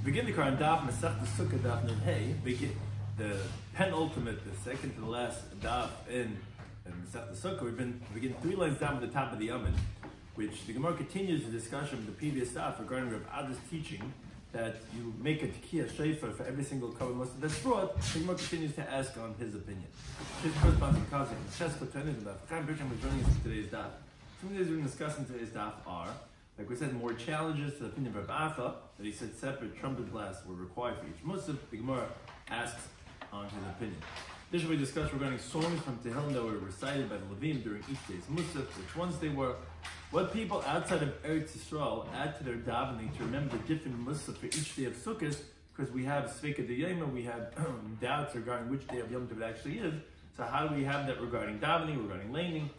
Begin the current Daf, Succah Daf begin the penultimate, the second to the last Daf in Masechet Sukkah. We begin 3 lines down at the top of the Yomim, which the Gemara continues the discussion of the previous Daf regarding Rav Ada's teaching that you make a tekiah shofar for every single cover Musaf that's brought. The Gemara continues to ask on his opinion. His corresponding cousin, Chesko Turning Daf, Chaim Bircham was joining us in today's Daf. Some of the things we're discussing today's Daf are, like we said, more challenges to the opinion of Rav Acha, that he said separate trumpet blasts were required for each Musaf. The Gemara asks on his opinion. Additionally, we discussed regarding songs from Tehillim that were recited by the Levim during each day's Musaf, which ones they were, what people outside of Eretz Yisrael add to their davening to remember the different Musaf for each day of Sukkot, because we have Succah Daf, we have doubts regarding which day of Yom Tov it actually is. So how do we have that regarding davening, regarding laning?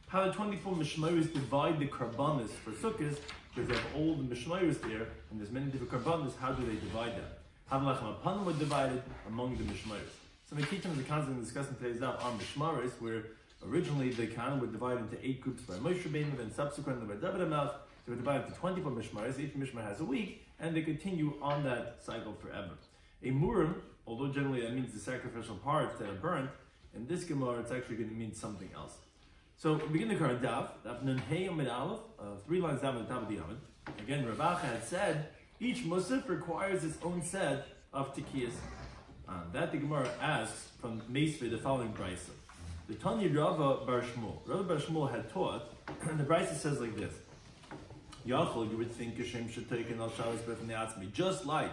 How the 24 Mishmaros divide the Karbanis for Sukkot, because they have all the Mishmaros there, and there's many different Karbanis. How do they divide them? How the Lechem Apanim were divided among the Mishmaros. So the key terms of the concept discussing today's Daf are Mishmaros, where originally the Kahanim were divided into 8 groups by Moshe Rabbeinu, then subsequently by David HaMelech. They were divided into 24 Mishmaros. Each Mishmar has a week, and they continue on that cycle forever. A Murim, although generally that means the sacrificial parts that are burnt, in this Gemara it's actually going to mean something else. So we begin the current Daf Nun Hey Amid Aleph, 3 lines down at the top of the Yomim. Again, Rav Acha had said each Musaf requires its own set of tekiyas. That the Gemara asks from Meisvei the following brisa. The Tanya Rava Bar Shmuel. Rava Bar Shmuel had taught, and the brisa says like this: Yachol, you would think Hashem should take an al Shabbos b'fnei just like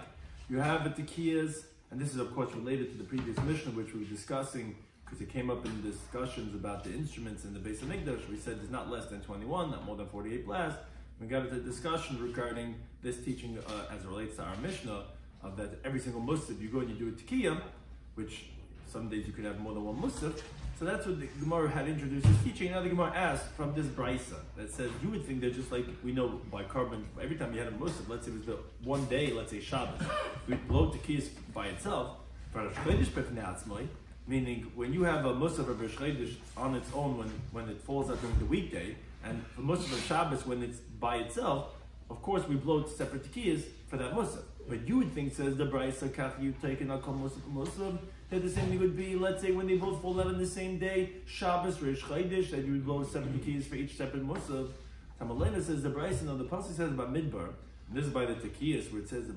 you have the tekiyas, and this is of course related to the previous Mishnah which we were discussing, because it came up in discussions about the instruments in the Beis Hamikdash. We said there's not less than 21, not more than 48 blasts. We got into a discussion regarding this teaching as it relates to our Mishnah, of that every single Musaf you go and you do a tekiah, which some days you could have more than one Musaf. So that's what the Gemara had introduced as teaching. Now the Gemara asked from this brisa that says you would think that just like we know by carbon, every time you had a Musaf, let's say it was the one day, let's say Shabbos, we'd blow tekiyas by itself. Meaning, when you have a Musaf of Rosh Chodesh on its own, when it falls out during the weekday, and for Musaf of Shabbos, when it's by itself, of course we blow separate tekiyas for that Musaf. But you would think, says the Brisa, Kach you taken al kol Musaf, that the same thing would be, let's say, when they both fall out on the same day, Shabbos, Rosh Chodesh, that you would blow separate tekiyas for each separate Musaf. Tamalena says the Brisa, no, the Pasuk says about Midbar, and this is by the tekiyas, where it says, that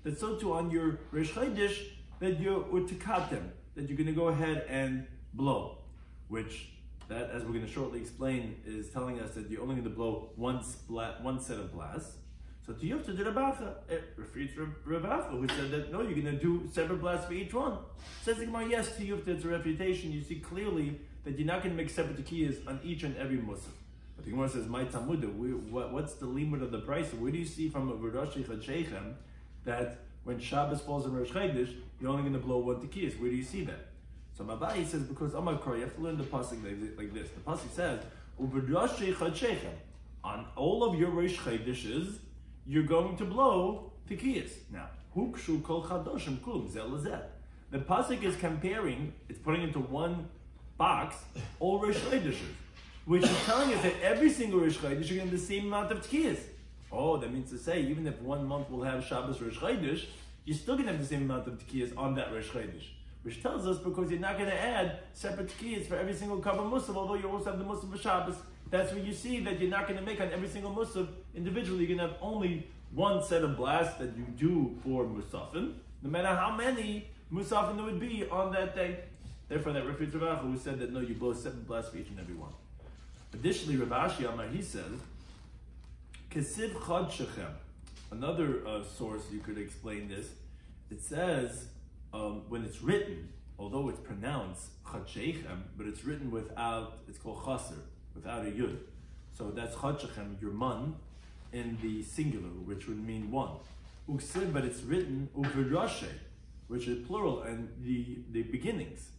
that so too on your Rosh Chodesh, that you're utikatem, that you're going to go ahead and blow, which that, as we're going to shortly explain, is telling us that you're only going to blow one set of blasts. So to Yufta did Rav Acha, it refers to Rav Acha, who said that no, you're going to do separate blasts for each one. Says the Gemara, yes, to Yufta it's a refutation. You see clearly that you're not going to make separate tekiyas on each and every Musaf. But the Gemara says, "My Tamuda, what's the limit of the price? Where do you see from a V'rosh Chadshechem that when Shabbos falls in Rosh Chodesh, you're only going to blow one tekiyas? Where do you see that?" So Mabai says, because Amar Kor, you have to learn the pasuk like this. The pasuk says, "U'v'rosh Chadshechem." On all of your Rosh Chodeshes, you're going to blow tekiyas. Now, Hukshu Kol Chadoshim Klum Zel Lezeh. The pasuk is comparing; it's putting into one box all Rosh Chodeshes, which is telling us that every single Rosh Chodesh you're going to have the same amount of tekiyas. Oh, that means to say, even if 1 month will have Shabbos Rosh Chodesh, you're still going to have the same amount of tekiyas on that Rosh Chodesh. Which tells us because you're not going to add separate tekiyas for every single Karban Musaf, although you also have the Musaf of Shabbos. That's where you see that you're not going to make on every single Musaf individually. You're going to have only one set of blasts that you do for Musafin, no matter how many Musafin there would be on that day. Therefore, that refutes Rav Acha, who said that no, you blow 7 blasts for each and every one. Additionally, Rav Ashi Amar, he says, Kesiv Chad Shechem. Another source you could explain this. It says when it's written, although it's pronounced Chad Shechem, but it's written without. It's called Chaser, without a yud. So that's Chad Shechem, your man, in the singular, which would mean one. Uksiv, but it's written Uvirashe, which is plural, and the beginnings.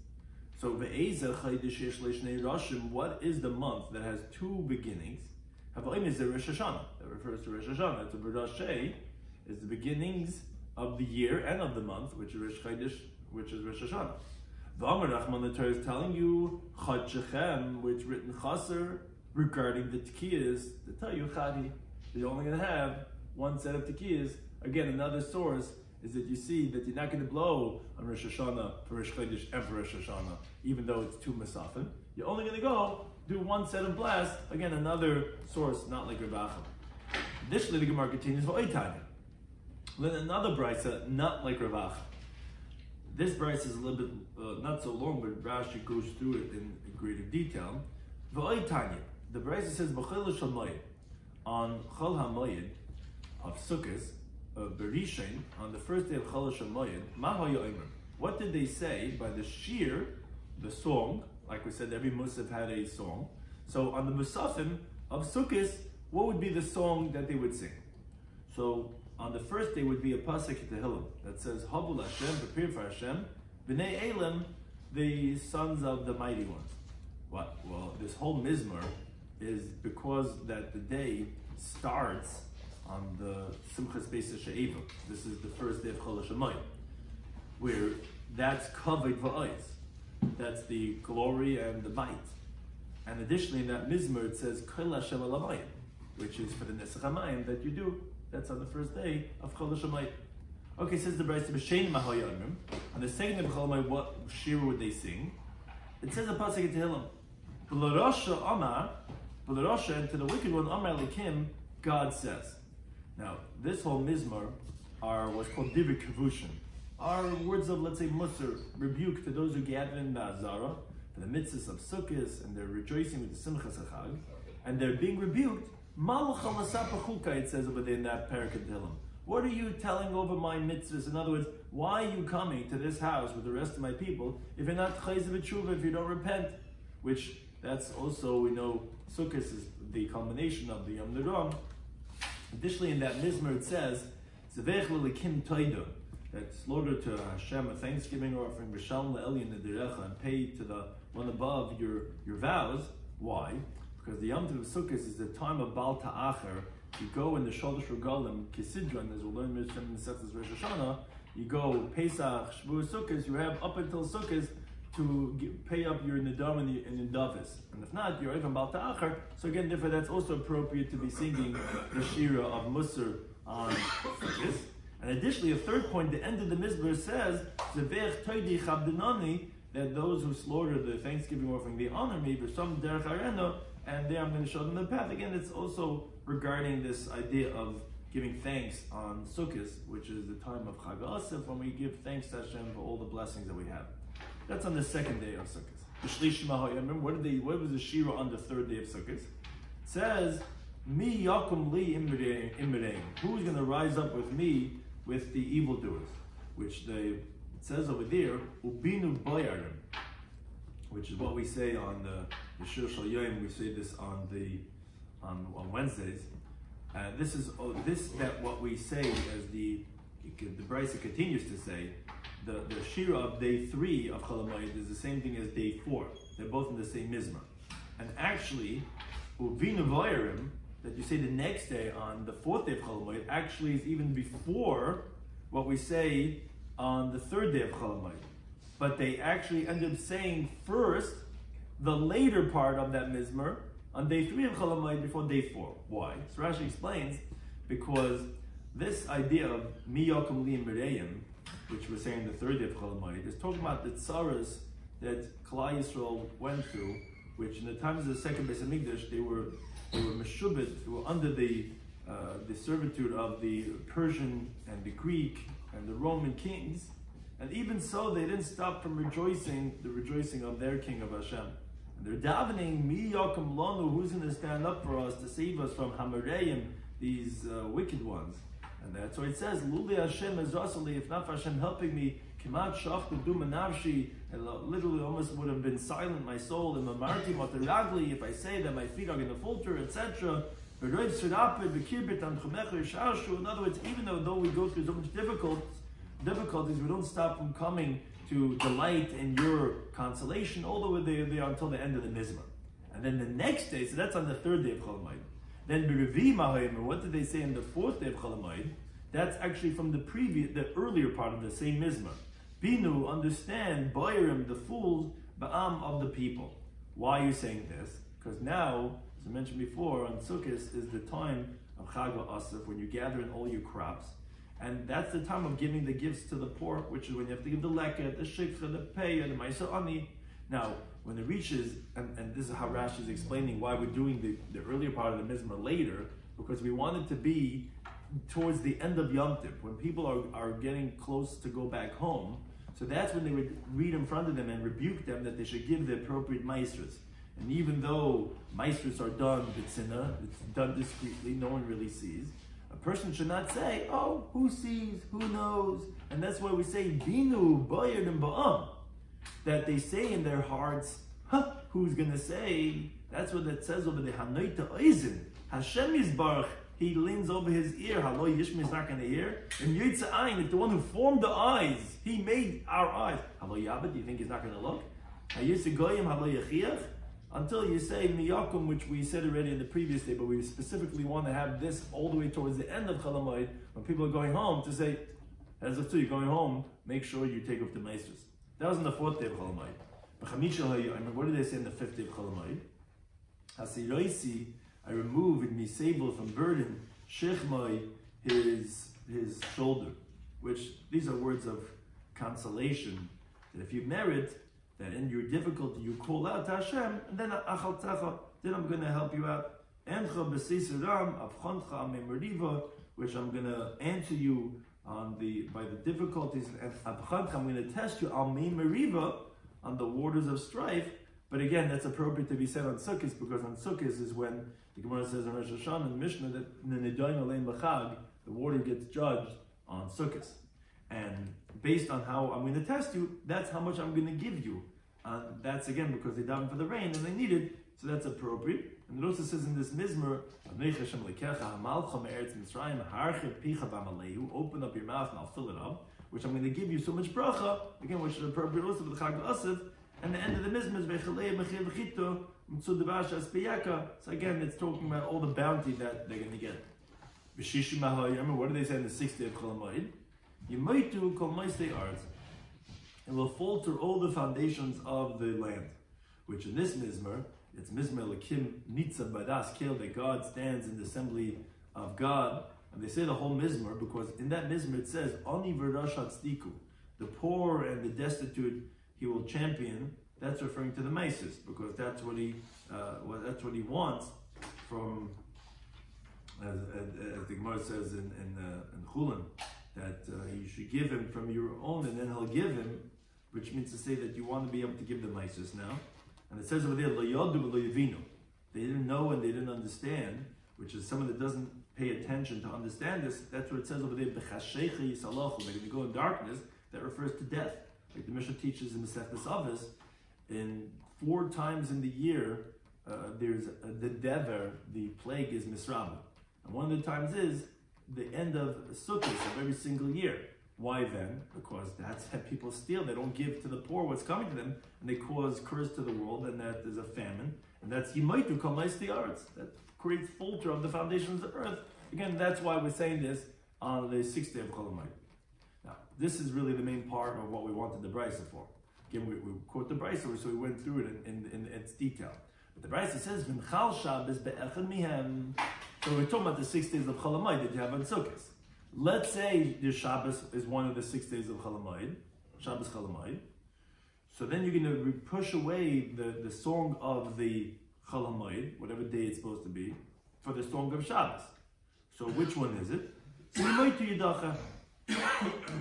So ve'ezeh Chodesh yesh leishnei rashim. What is the month that has 2 beginnings? Havoim is the Rosh Hashanah. That refers to Rosh Hashanah. So B'Rosh is the beginnings of the year and of the month, which is Rosh Chodesh, which is Rosh Hashanah. V'Amar Rachman, the Torah is telling you Chad Shechem, which written Chaser regarding the tekiyas, to tell you Chadi. you're only going to have one set of tekiyas. Again, another source is that you see that you're not going to blow on Rosh Hashanah for Rosh Chodesh and for Rosh Hashanah, even though it's two Masafim. You're only going to go do one set of blast. Again, another source, not like Rav Acha. Additionally, the Gemara continues for Oitanya. Then another brisa, not like Rav Acha. This brisa is a little bit not so long, but Rashi goes through it in greater detail. V'Oitanya, the brisa says B'chol Shamayid, on Chol HaMoyed of Sukkot, Berishain, on the first day of Chol HaMoyed, Ma Ha'yomer. What did they say by the shiur, the song? Like we said, every Musaf had a song. So on the Musafim of Sukkot, what would be the song that they would sing? So on the first day would be a pasuk Tehillim that says, Habul Hashem, prepare for Hashem, B'nei Elim, the sons of the mighty ones. What? Well, this whole mizmor is because that the day starts on the Simchas Beis She'eva. This is the first day of Chol HaMoed, where that's covered v'ois. That's the glory and the might. And additionally, in that mizmor it says Kol Hashem Alamayim, which is for the Nesach HaMayim that you do. That's on the first day of Chol HaMoed. Okay, says the Brayta B'Shein Mahoyamim. On the second day of Chol HaMoed, what shiur would they sing? It says a pasuk in Tehillim. B'Larosha Amar, B'Larosha, and to the wicked one Amar Likim, God says. Now, this whole mizmor are what's called Divrei Kavushin, are words of, let's say, Musar, rebuke to those who gather in the Azara, for the mitzvahs of Sukkot, and they're rejoicing with the Simchas HaChag, and they're being rebuked. Malach al-Asapachulka, it says over there in that parak in Tehillim. What are you telling over my mitzvahs? In other words, why are you coming to this house with the rest of my people if you're not chayz v'tshuva, if you don't repent? Which, that's also, we know, Sukkot is the culmination of the Yom Niram. Additionally, in that mizmor it says, Zavech l'lekim toida, that slaughter to Hashem a thanksgiving offering, B'shalom le'elyon nederecha, and pay to the one above your vows. Why? Because the Yom Tov of Sukkot is the time of Bal Ta'acher. You go in the Shodesh Regalim, Kisidron, as we'll learn in the Masechtas Rosh Hashanah, you go Pesach, Shavuot, Sukkot, you have up until Sukkot to pay up your Nidam and your Davis. And if not, you're even Bal Ta'acher. So again, therefore, that's also appropriate to be singing the Shira of Musar on Sukkot. And additionally, a third point, the end of the Mizbar says, Zevech Toidi Chabdinani, that those who slaughter the Thanksgiving offering, they honor me, but some Derech Arena, and there I'm going to show them the path. Again, it's also regarding this idea of giving thanks on Sukkot, which is the time of Chag Asif, when we give thanks to Hashem for all the blessings that we have. That's on the second day of Sukkot. What was the Shira on the third day of Sukkot? It says, Mi yakum li imreim. Who's going to rise up with me with the evildoers? Which it says over there, Ubinu Bayarim, which is what we say on the shiur shel Yom. We say this on Wednesdays. This is what we say as the Brisa continues to say. The Shira of day 3 of Chol HaMoed is the same thing as day 4. They're both in the same mizmor. And actually, Ubinu Bayarim, that you say the next day on the 4th day of Chol HaMoed, actually is even before what we say on the 3rd day of Chol HaMoed. But they actually end up saying first the later part of that mizmor on day 3 of Chol HaMoed before day 4. Why? So Rashi explains, because this idea of Mi Yakum Li Mereyim, which we're saying the 3rd day of Chol HaMoed, is talking about the tzaras that Klal Yisrael went through, which in the times of the second Beis Hamikdash, they were meshubit, they were under the servitude of the Persian and the Greek and the Roman kings. And even so, they didn't stop from the rejoicing of their king of Hashem. And they're davening, Mi Yakum Lanu, who's going to stand up for us to save us from Hamarayim, these wicked ones. And that's why it says, Luli Hashem Ezrasali, if not for Hashem helping me, Kimat Shaftu Dumanavshi, and literally almost would have been silent my soul, and Mamarti Mataragli, if I say that my feet are going to falter, etc. In other words, even though we go through so much difficulties, we don't stop from coming to delight in your consolation all the way there until the end of the Mizmor. And then the next day, so that's on the 3rd day of Chol HaMoed. Then B'Revi Mahoyim, what did they say in the 4th day of Chol HaMoed? That's actually from the earlier part of the same Mizmor. Binu, understand, Boyerim, the fools, Ba'am, of the people. Why are you saying this? Because now, as I mentioned before, on Sukkot is the time of Chag Asif, when you gather in all your crops. And that's the time of giving the gifts to the poor, which is when you have to give the leket, the shikha, the pay, and the ma'aser ani. Now, when it reaches, and this is how Rashi is explaining why we're doing the earlier part of the Mizmor later, because we want it to be towards the end of Yom Tov, when people are getting close to go back home. So that's when they would read in front of them and rebuke them that they should give the appropriate maestras. And even though maestras are done b'tzina, it's done discreetly, no one really sees, a person should not say, oh, who sees, who knows? And that's why we say, binu, bayard, and ba'am. That they say in their hearts, who's going to say? That's what it says over the Hanoita Oizen. Hashem Yisbarach, he leans over his ear. Halo Yishmi is not going to hear. And Yitza Ayin, if the one who formed the eyes, he made our eyes. Halo Yabba, do you think he's not going to look? Hayitza Goyim, Halo Yechiach. Until you say Miyakum, which we said already in the previous day, but we specifically want to have this all the way towards the end of Chalamoid, when people are going home, to say, as if you're going home, make sure you take off the maesters. That was in the 4th day of Chalamoid. What did they say in the 5th day of Chalamoid? Hasiroisi, I remove in Misable from burden, Shechmai, his shoulder. Which, these are words of consolation, that if you merit, that in your difficulty you call out to Hashem, and then then I'm going to help you out. Which I'm going to answer you by the difficulties, and I'm going to test you on the waters of strife. But again, that's appropriate to be said on Sukkot, because on Sukkot is when the Gemara says in Rosh Hashanah and Mishnah that the water gets judged on Sukkot. And based on how I'm going to test you, that's how much I'm going to give you. That's again because they davened for the rain and they need it, so that's appropriate. And it also says in this Mizmor, open up your mouth and I'll fill it up, which I'm going to give you so much bracha, again, which is appropriate also for the Chag Asif. And the end of the Mizmor is so again, it's talking about all the bounty that they're going to get. What do they say in the 6th day of Chalamoid? Yomaitu kol maistei arts. It will falter all the foundations of the land. Which in this Mizmor, it's Mizmor Lakim Nitza Badas Kel, that God stands in the assembly of God. And they say the whole Mizmor because in that Mizmor it says, Ani v'rashat tzdiku, the poor and the destitute he will champion. That's referring to the Mesis, because that's what he wants from, as the Gemara says in Chulin, that you should give him from your own, and then he'll give him, which means to say that you want to be able to give the Mesis now. And it says over there, Lo yadu v'lo yavinu. They didn't know and they didn't understand, which is someone that doesn't pay attention to understand this. That's what it says over there, B'chashecha yisalochu. They're going to go in darkness. That refers to death. Like the Mishnah teaches in Masechet Avos, in 4 times in the year, there's the dever, the plague is misraba. And one of the times is the end of Sukkot of every single year. Why then? Because that's how people steal. They don't give to the poor what's coming to them, and they cause curse to the world, and that is a famine. And that's Yomaitu kol maistei arts. That creates falter of the foundations of the earth. Again, that's why we're saying this on the 6th day of Chalamoid. Now, this is really the main part of what we wanted the Brisa for. Again, we quote the Brisa, so we went through it in its detail. But the Brisa says, V'mchal Shabbos be'echad mihem. So we're talking about the 6 days of Chalamoid that you have on Sukkot. Let's say the Shabbos is one of the 6 days of Chalamoid, Shabbos Chalamoid. So then you're going to push away the song of the Chalamoid, whatever day it's supposed to be, for the song of Shabbos. So which one is it? It's Yomaitu Yidacha.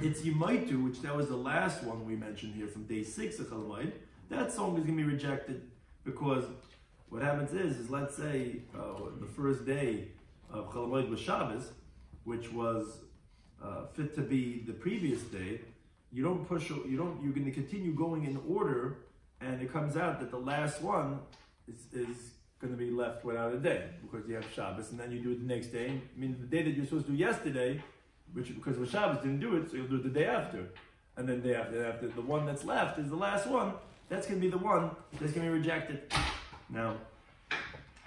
It's Yomaitu, which that was the last one we mentioned here from day 6 of Chalamoid. That song is going to be rejected because what happens is let's say the first day of Chalamoid was Shabbos, which was fit to be the previous day. You're going to continue going in order, and it comes out that the last one is going to be left without a day because you have Shabbos, and then you do it the next day. I mean, the day that you're supposed to do yesterday, which because it was Shabbos, didn't do it, so you'll do it the day after, and then the day after. The one that's left is the last one. That's going to be the one that's going to be rejected. Now,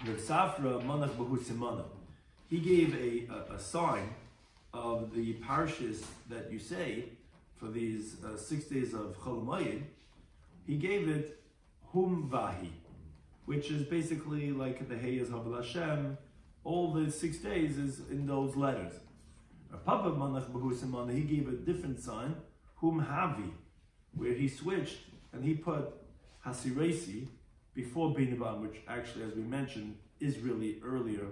the Safra Manach Bahu Simana, he gave a sign of the parshas that you say for these 6 days of Chalamoid. He gave it Hum Vahi, which is basically like the Hey is Havel Hashem, all the 6 days is in those letters. Papa Manach Bahusimana, he gave a different sign, Hum Havi, where he switched and he put Hasiresi before Binabam, which actually, as we mentioned, is really earlier.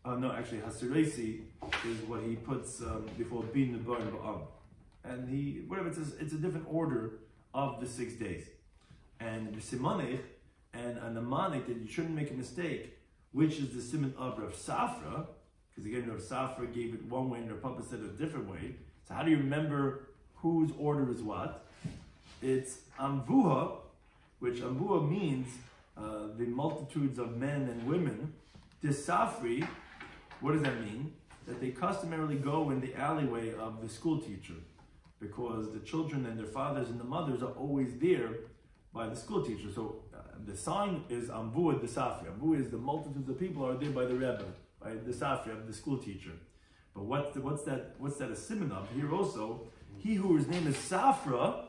No, actually, Hasiresi is what he puts before Binabam. And he, whatever it says, it's a different order of the 6 days. And the Simonich and a Manik, that you shouldn't make a mistake, which is the Simon of Rav Safra, because again, Rav Safra gave it one way and Rav Papa said it a different way. So how do you remember whose order is what? It's Amvuha, which Amvuha means the multitudes of men and women. Disafri, what does that mean? That they customarily go in the alleyway of the school teacher, because the children and their fathers and the mothers are always there by the school teacher. So the sign is Amvuha Disafri. Amvuha is the multitudes of people are there by the Rebbe, by the Safri of the school teacher. But what's that a simon of? Here also, he whose name is Safra,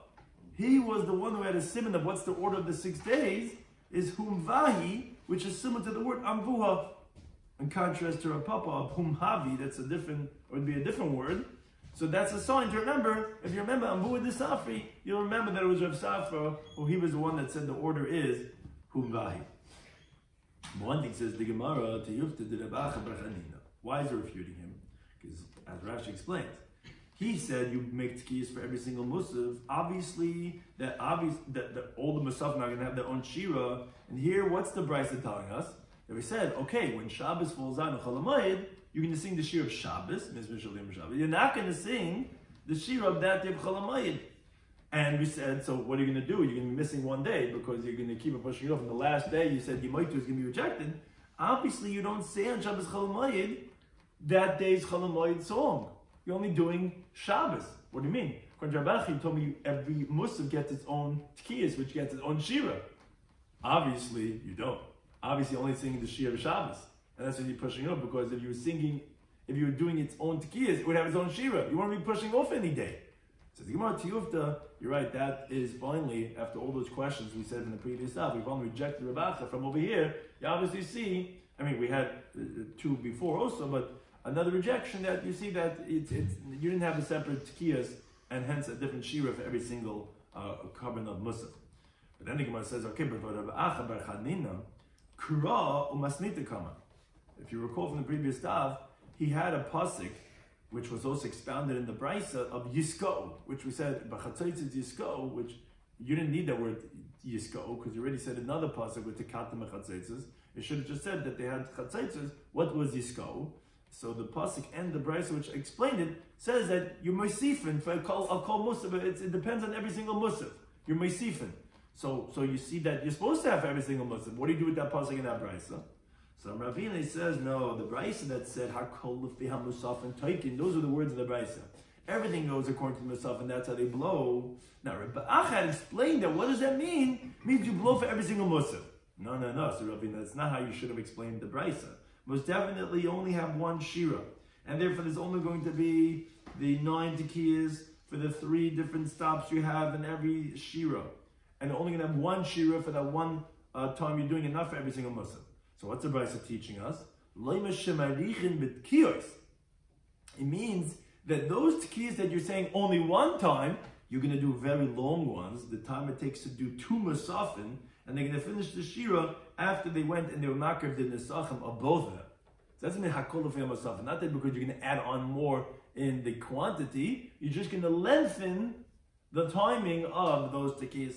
he was the one who had a simon of what's the order of the 6 days, is Humvahi, which is similar to the word Amvuha, in contrast to Rav Papa of Humhavi, that's a different, or would be a different word. So that's a sign to remember. If you remember Amvuha the Safri, you'll remember that it was Rav Safra, who he was the one that said the order is Humvahi. One thing says the Gemara to Yufta de Rabacha Barchanina. Why is it refuting him? Because as Rashi explains, he said you make tkiyas for every single musaf. Obviously, that all the musaf are going to have their own shira. And here, what's the brisa telling us? That we said, okay, when Shabbos falls on Chol HaMoed, you're going to sing the shir of Shabbos. You're not going to sing the shir of that day of Chol HaMoed. And we said, so what are you going to do? You're going to be missing one day because you're going to keep it pushing it off. And the last day, you said Yomai is going to be rejected. Obviously, you don't say on Shabbos Chol HaMoed that day's Chol HaMoed song. You're only doing Shabbos. What do you mean? According to Rabbi, he told me every Musaf gets its own tkiyas, which gets its own shira. Obviously, you don't. Obviously, you're only singing the shira of Shabbos. And that's when you're pushing it off, because if you were doing its own tkiyas, it would have its own shira. You won't be pushing off any day. So the Gemara Tiyufta, you're right, that is finally, after all those questions we said in the previous stuff, we've only rejected Rabacha from over here. You obviously see, I mean, we had two before also, but another rejection that you see that you didn't have a separate tkiyas and hence a different shira for every single carbon of musaf. But then the Gemara says, okay, but for Rabacha bar Chanina, kura umasnita kama. If you recall from the previous stuff, he had a pasuk which was also expounded in the brisa of Yisko, which we said, B'chatzaitzis Yisko, which you didn't need that word Yisko, because you already said another pasuk with Tekatim Chatzaitzis. You should have just said that they had Chatzaitzis. What was Yisko? So the pasuk and the brisa, which explained it, says that you're Meisifin for I'll call Musaf. It depends on every single Musaf. You're Meisifin. So you see that you're supposed to have every single Musaf. What do you do with that pasuk and that brisa? So Ravina says, no, the brisa that said Hakol Lefi HaMusaf and Taikin, those are the words of the brisa. Everything goes according to the Musaf, and that's how they blow. Now, Rabbi Achad explained that. What does that mean? It means you blow for every single Musaf. No. So Ravina, that's not how you should have explained the brisa. Most definitely, you only have one shira, and therefore there's only going to be the 9 tekiyas for the 3 different stops you have in every shira, and you're only going to have one shira for that one time you're doing enough for every single Musaf. So what's the brisa teaching us? It means that those tekiyas that you're saying only one time, you're going to do very long ones, the time it takes to do 2 musafin, and they're going to finish the shira after they went and they were makriv the nesachim of both of them. So that's mean hakol lefi musafin. Not that because you're going to add on more in the quantity, you're just going to lengthen the timing of those tekiyas.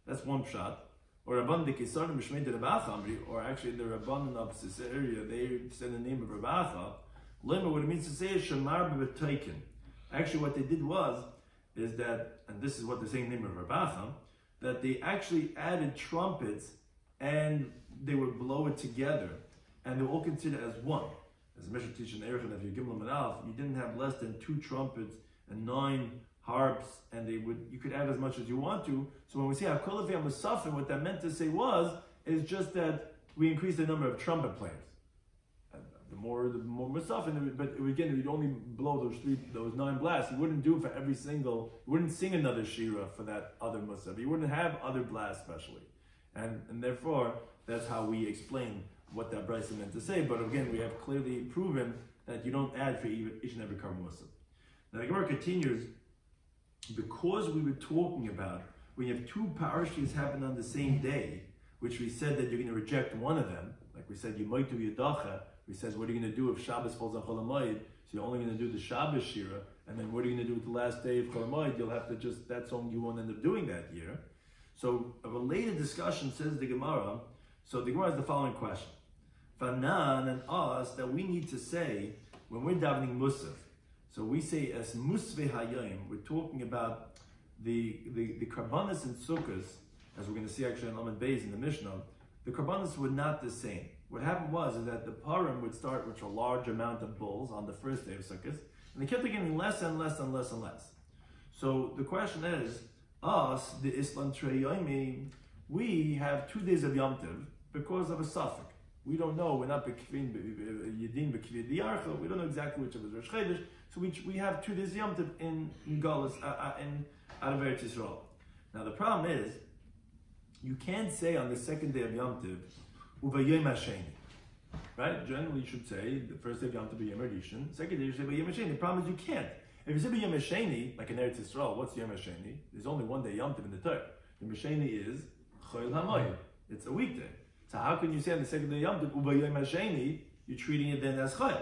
That's one shot. Or Rabban de Kisar Mishmei de Rabacha, or actually the Rabban of Caesarea, they said the name of Rabacha. Lema, what it means to say is Shamar b'Taikin. Actually, what they did is that, and this is what they're saying the name of Rabacha, that they actually added trumpets and they would blow it together, and they were all considered as one. As the Mishnah teaches in Erechim, if you give them an alf, you didn't have less than 2 trumpets and 9 harps, and you could add as much as you want to. So when we say Hakol Lefi HaMusafin, what that meant to say is just that we increased the number of trumpet players. And the more Musafin, but again, you'd only blow those 9 blasts. You wouldn't do it for every single. You wouldn't sing another shira for that other Musaf. You wouldn't have other blasts specially, and therefore that's how we explain what that Bryce meant to say, but again, we have clearly proven that you don't add for each and every Karban Musaf. Now the Gemara continues, because we were talking about when you have two parashas happen on the same day, which we said that you're going to reject one of them, like we said, you might do Yadacha. We said, what are you going to do if Shabbos falls on Chol HaMoed? So you're only going to do the Shabbos Shira, and then what are you going to do with the last day of Chol HaMoed? You'll have to that's all you won't end up doing that year. So a related discussion, says the Gemara. So the Gemara has the following question. Fanan and us, that we need to say, when we're davening Musaf, so we say as Musve Hayim, we're talking about the Karbanis and Sukkahs, as we're going to see actually in Lamed Beis in the Mishnah, the Karbanis were not the same. What happened was is that the Parim would start with a large amount of bulls on the first day of Sukkot, and they kept getting less and less and less and less. So the question is, us, the Islam Trei Yomi, we have 2 days of Yom Tov because of a suffix. We don't know, we're not Bekvin Yedin Bekvin Diyarcha, we don't know exactly which of us Rosh Chodesh, so we have 2 days of Yom Tov in Galus, out of Eretz Yisrael. Now the problem is, you can't say on the second day of Yom Tov, Uvayim Hasheni. Right? Generally you should say the first day of Yom Tov B'Yom Rishon, second day you should say B'Yom Hasheni. The problem is you can't. If you say B'Yom Hasheni, like in Eretz Yisrael, what's Yom Hasheni? There's only one day Yom Tov in the Torah. Yom Hasheni is Chol HaMoed. It's a weekday. So how can you say on the second day of Yom Tov, Uvayim Hasheni, you're treating it then as Chol?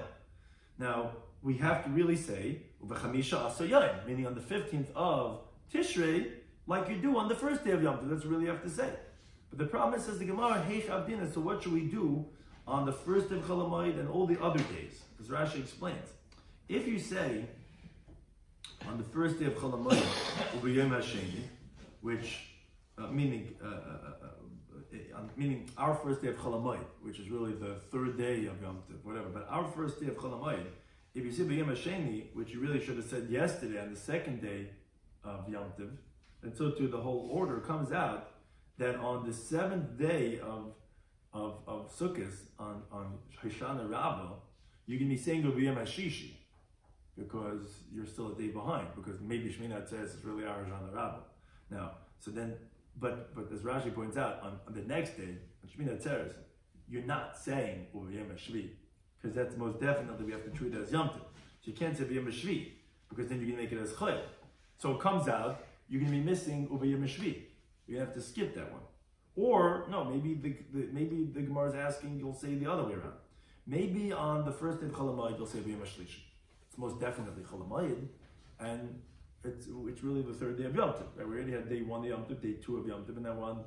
Now, we have to really say Uvachamisha Asar Yom, meaning on the 15th of Tishrei, like you do on the first day of Yom Tov. That's what you really have to say. But the problem is, says the Gemara, Heish Abdina, so what should we do on the first day of Chol HaMoed and all the other days? As Rashi explains. If you say, on the first day of Chol HaMoed, Uvayim Hasheni, which, meaning our first day of Chol HaMoed, which is really the third day of Yom Tov, whatever, but our first day of Chol HaMoed, if you say B'Yom Hasheni, which you really should have said yesterday on the second day of Yom Tov, and so too the whole order comes out that on the 7th day of Sukkot, on Hoshana Rabbah, you can be saying B'Yom Hashishi, because you're still a day behind, because maybe Shmini Atzeres is really our Hoshana Rabbah. Now, so then, but as Rashi points out, on the next day, on Shmini Atzeres, you're not saying B'Yom Hashvi, because that's most definitely we have to treat it as Yom Tov. So you can't say B'Yom Hashvi, because then you can make it as Chayil. So it comes out, you're going to be missing B'Yom Hashvi. You're going to have to skip that one. Or, no, maybe the Gemara is asking, you'll say the other way around. Maybe on the first day of Chol HaMoed, you'll say B'Yom Hashlishi. It's most definitely Chol HaMoed, and it's really the third day of Yom Tov. Right? We already had day 1 of Yom Tov, day 2 of Yom Tov, and that one,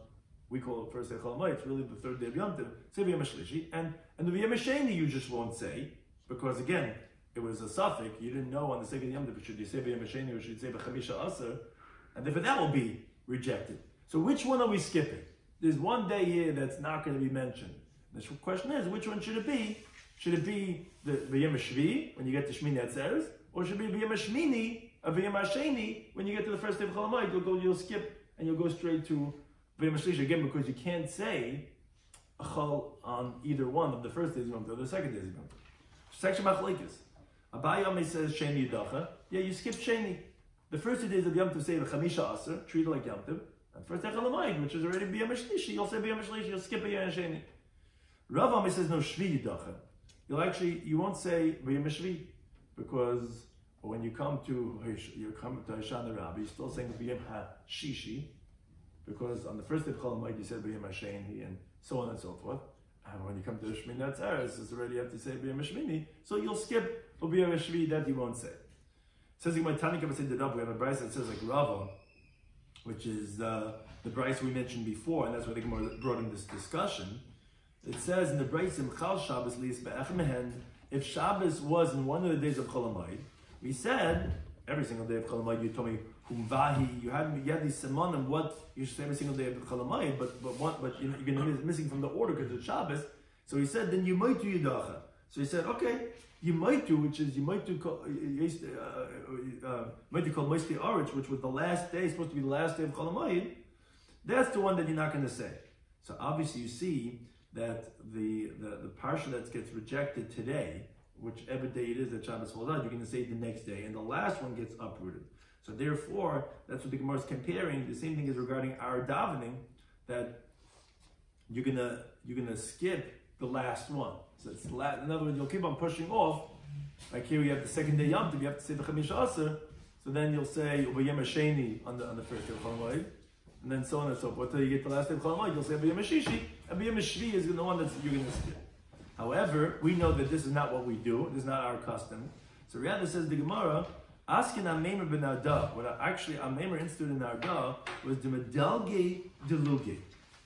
we call it first day of Chol HaMoed. It's really the third day of Yom Tov. Say B'Yom Hashlishi, and the B'Yom Hasheni you just won't say, because again, it was a suffix. You didn't know on the second Yom Tov, should you say B'Yom Hasheni or should you say B'Chamisha Asar, and therefore that will be rejected. So which one are we skipping? There's one day here that's not going to be mentioned. The question is, which one should it be? Should it be the B'Yom Hashvi, when you get to Shmini Atzeres, or should it be B'Yom Hashmini, or B'Yom Hasheni, when you get to the first day of Chol HaMoed, you'll skip, and you'll go straight to B'Yom Hashlishi again, because you can't say a Chol on either one of the first days of Yom Tov or the second days of Yom Tov. Section Machlekes. Abai Yomi says Sheni Yudacha. Yeah, you skip Sheni. The first 2 days of Yom Tov say the Chamisha Asar, treat it like Yom Tov. And first day Chol HaMoed, which is already B'Yom Hashlishi, you'll say B'Yom Hashlishi, you'll skip B'Yom Hasheni. Rav Ami says no Shvi Yudacha. You won't say B'Yom Hashvi, because when you come to Hoshana Rabbah, you're still saying B'Yom Hashishi, because on the first day of Chol HaMoed you said B'Yom Hasheni, and so on and so forth. And when you come to Shmini Atzeres, it's already you have to say B'Yom Hashmini, so you'll skip B'Yom Hashvi, that you won't say. It says in my Tanakh, we have a brayso that says like Rava, which is the brayso we mentioned before, and that's why the Gemara brought in this discussion. It says in the brayso, Chal Shabbos liis be'ech mehen, if Shabbos was in one of the days of Chol HaMoed, we said every single day of Chol HaMoed, you told me Humvahi, you had these simonim, what you should say every single day of Chol HaMoed, but you're going to be missing from the order because it's Shabbos. So he said, then you might do Yudacha. So he said, okay, you might do, which is you might do call Moisti Arich, which was the last day, supposed to be the last day of Chol HaMoed. That's the one that you're not going to say. So obviously you see that the parsha that gets rejected today, whichever day it is that Shabbos falls out, you're going to say it the next day, and the last one gets uprooted. So therefore, that's what the Gemara is comparing. The same thing is regarding our davening, that you're gonna skip the last one. So it's in other words, you'll keep on pushing off. Like here, you have the second day Yom Tov, you have to say the Chamish Aser. So then you'll say Ubiyem Hasheni on the first day of Chol Hamoed, and then so on and so forth. Until you get the last day of Chol Hamoed, you'll say Ubiyem Hashishi, and Ubiyem Hashvi is the one that you're going to skip. However, we know that this is not what we do. This is not our custom. So Riyadh says the Gemara, asking Amemer ben Arda, what actually Amemer instituted in Arda was the medalge deluge,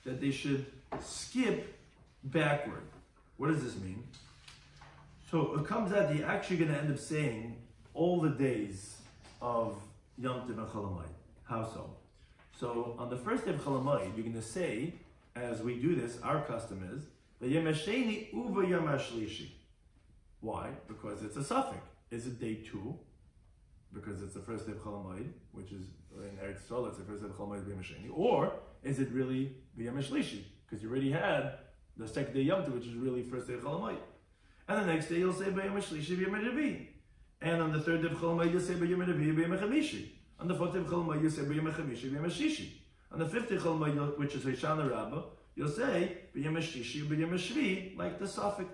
that they should skip backward. What does this mean? So it comes out that you're actually going to end up saying all the days of Yom Tov and Chol Hamoed. How so? So on the first day of Chol Hamoed, you're going to say, as we do this, our custom is, V'yem hasheni u'v'yem hashlishi. Why? Because it's a suffix. Is it day 2? Because it's the first day of Chol Hamoed, which is in Eretz Yisrael, it's the first day of Chol Hamoed v'yem hasheni. Or is it really v'yem hashlishi? Because you already had the second day Yom Tov, which is really first day of Chol Hamoed. And the next day you'll say v'yem hashlishi v'yem hashvi. And on the third day of Chol Hamoed you'll say v'yem hashvi v'yem hachamishi. On the fourth day of Chol Hamoed you'll say v'yem hachamishi v'yem hashishi. On the fifth day of Chol Hamoed, which is Hoshana Rabbah, you'll say v'yem hashishi v'yem hashvi, like the suffix.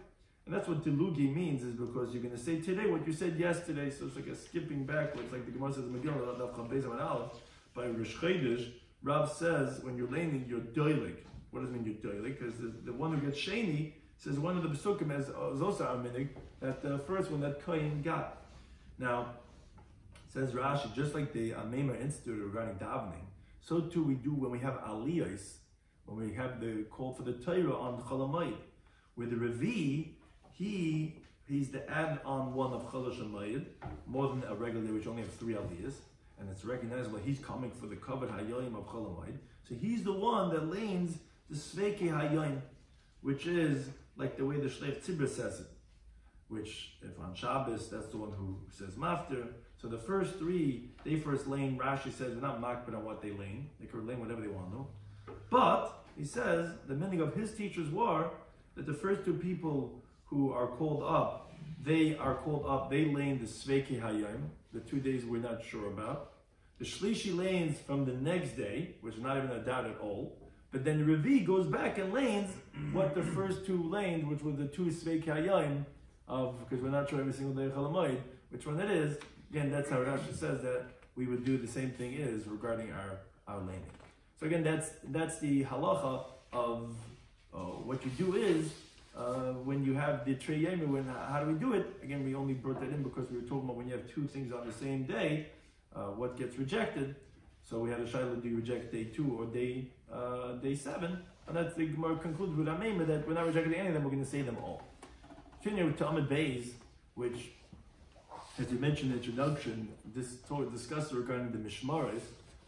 And that's what delugi means, is because you're going to say today what you said yesterday, so it's like a skipping backwards, like the Gemara says in Megillah, Daf Yomi and Aleph, by Rosh Chodesh. Rav says when you're laning, you're doilig. What does it mean you're doilig? Because the one who gets sheni says one of the Pesukim is also our minig, that the first one that Kohen got. Now, says Rashi, just like the Amemer Institute regarding davening, so too we do when we have aliyos, when we have the call for the Torah on Chol Hamoed, where the Revi, he's the add-on one of Chol Hamoed, more than a regular day, which only has 3 aliyos, and it's recognizable he's coming for the covered hayoim of Chol Hamoed. So he's the one that lanes the Sveiki hayoim, which is like the way the Shleif Tzibur says it, which if on Shabbos, that's the one who says Mafter. So the first 3, they first lane, Rashi says, they're not makbid on what they lane. They could lane whatever they want to. But, he says, the meaning of his teachers were that the first 2 people who are called up, they lane the Sveiki Hayom, the 2 days we're not sure about. The Shlishi lanes from the next day, which is not even a doubt at all. But then the Revi goes back and lanes what the first 2 lanes, which were the 2 Sveiki Hayom, because we're not sure every single day of Chol Hamoed, which one it is. Again, that's how Rashi says that we would do the same thing is regarding our laning. So again, that's the halacha of what you do is when you have the Trei Yomi, how do we do it? Again, we only brought that in because we were talking about when you have 2 things on the same day, what gets rejected. So we had a shayla, do you reject day 2 or day 7? And that's the Gemara concludes with Amemer that we're not rejecting any of them, we're going to say them all. Continue to Amud Beis, which, as you mentioned in the introduction, discussed regarding the Mishmaris.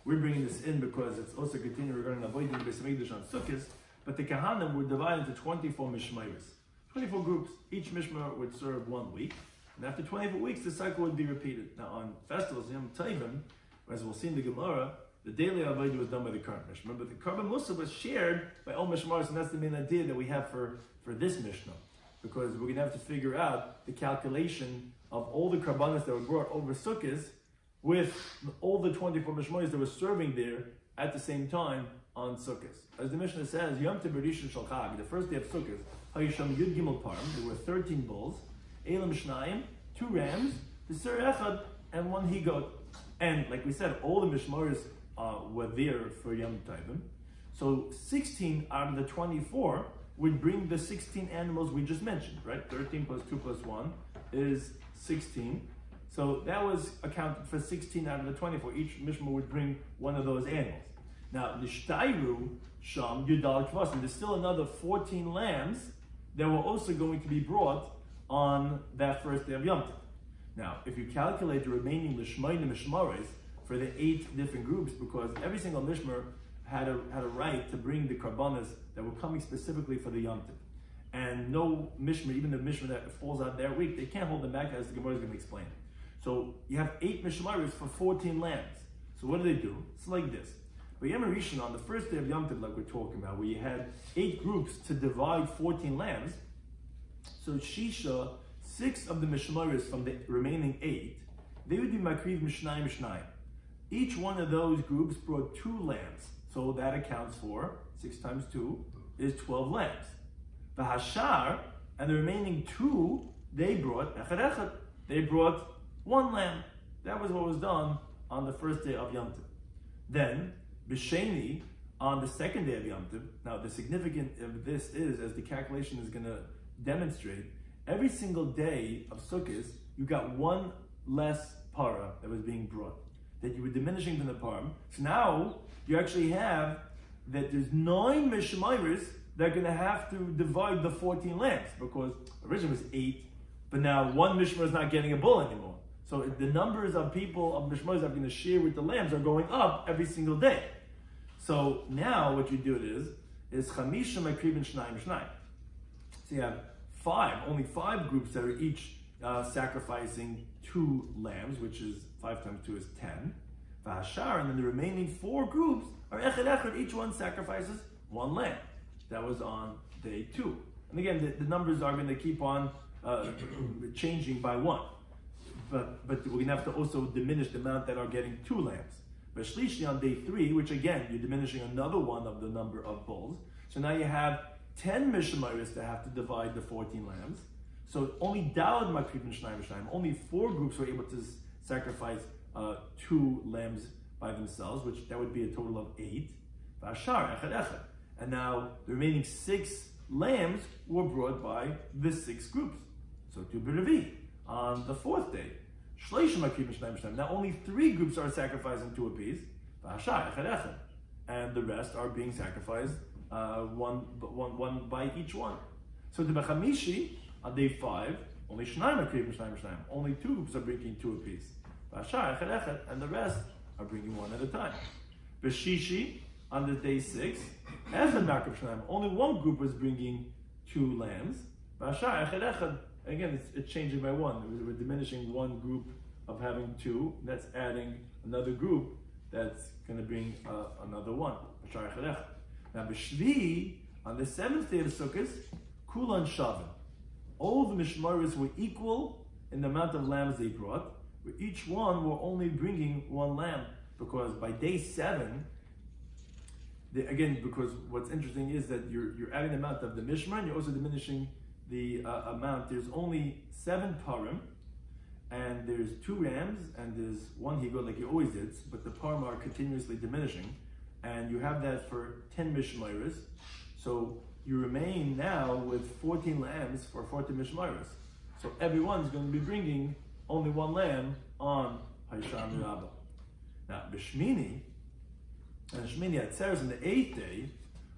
We're bringing this in because it's also continuing regarding avoiding the Beis Hamikdash on Sukkot. But the Kahanim were divided into 24 Mishmaris, 24 groups. Each Mishmar would serve 1 week, and after 24 weeks, the cycle would be repeated. Now, on festivals, Yom Tovim, as we'll see in the Gemara, the daily avodah was done by the current Mishmar, but the Karban Musa was shared by all Mishmaris, and that's the main idea that we have for this Mishnah. Because we're going to have to figure out the calculation of all the karbanos that were brought over Sukkot with all the 24 mishmaros that were serving there at the same time on Sukkot. As the Mishnah says, Yom Tov Rishon Shel Chag, the first day of Sukkot, Hayisham Yud Gimel Parim, there were 13 bulls, Elam Shnayim, 2 rams, the Ser Echad, and 1 he-goat. And like we said, all the mishmaros were there for Yom Tovim. So 16 out of the 24 would bring the 16 animals we just mentioned, right? 13 plus 2 plus 1 is 16. So that was accounted for 16 out of the 24. Each mishmar would bring one of those animals. Now, the Shtairu Sham Yudal Kvasim, there's still another 14 lambs that were also going to be brought on that first day of Yom Tov. Now, if you calculate the remaining Lishmayim Mishmaris for the 8 different groups, because every single mishmar had a right to bring the karbanas that were coming specifically for the Yom Tov. And no mishmar, even the mishmar that falls out their week, they can't hold them back, as the Gemara is going to explain. So you have 8 mishmaris for 14 lambs. So what do? It's like this. But Yom Rishon, on the first day of Yom Tov, like we're talking about, where you had 8 groups to divide 14 lambs, so Shisha, 6 of the mishmaris from the remaining 8, they would be makriv mishnayim mishnayim. Each one of those groups brought 2 lambs. So that accounts for 6 times 2 is 12 lambs. V'hashar, and the remaining 2, they brought echad echad. They brought 1 lamb. That was what was done on the first day of Yom Tov. Then, b'sheni, on the second day of Yom Tov. Now, the significance of this is, as the calculation is going to demonstrate, every single day of Sukkot, you got 1 less para that was being brought, that you were diminishing from the param. So now you actually have that there's 9 mishmairis that are going to have to divide the 14 lambs, because originally it was 8, but now 1 mishmar is not getting a bull anymore. So the numbers of people, of mishmairis that are going to share with the lambs are going up every single day. So now what you do is chamisha makribin shnayim shnayim. So you have 5, only 5 groups that are each sacrificing 2 lambs, which is 5 times 2 is 10. V'hashar, and then the remaining 4 groups are echad echad, each one sacrifices 1 lamb. That was on day 2. And again, the numbers are going to keep on changing by 1. But we're going to have to also diminish the amount that are getting 2 lambs. But shlishi on day 3, which again, you're diminishing another one of the number of bulls. So now you have 10 mishmairis that have to divide the 14 lambs. So only dalad makribin shnayim shnayim, only 4 groups were able to sacrifice 2 lambs by themselves, which that would be a total of 8. V'ashar echad echad. And now the remaining 6 lambs were brought by the 6 groups. So to B'Revi on the 4th day. Now only 3 groups are sacrificing 2 apiece. And the rest are being sacrificed one by each one. So the B'Chamishi on day 5, only 2 groups are bringing 2 apiece. And the rest are bringing 1 at a time. B'Shishi on the day 6, only 1 group was bringing 2 lambs. Again, it's changing by 1. We're diminishing 1 group of having 2. That's adding another group that's going to bring another 1. Now, B'Shvi, on the 7th day of Sukkot, Kulan Shavin. All the mishmaris were equal in the amount of lambs they brought, but each one were only bringing 1 lamb, because by day 7, because what's interesting is that you're adding the amount of the mishmar, and you're also diminishing the amount. There's only 7 parim, and there's 2 rams, and there's 1 higo, like you always did, but the parim are continuously diminishing, and you have that for 10 mishmairis. So you remain now with 14 lambs for 14 mishmairis. So everyone's going to be bringing only 1 lamb on Haisham Rabbah. Now, B'Shmini, and Shmini Atzeres on the 8th day,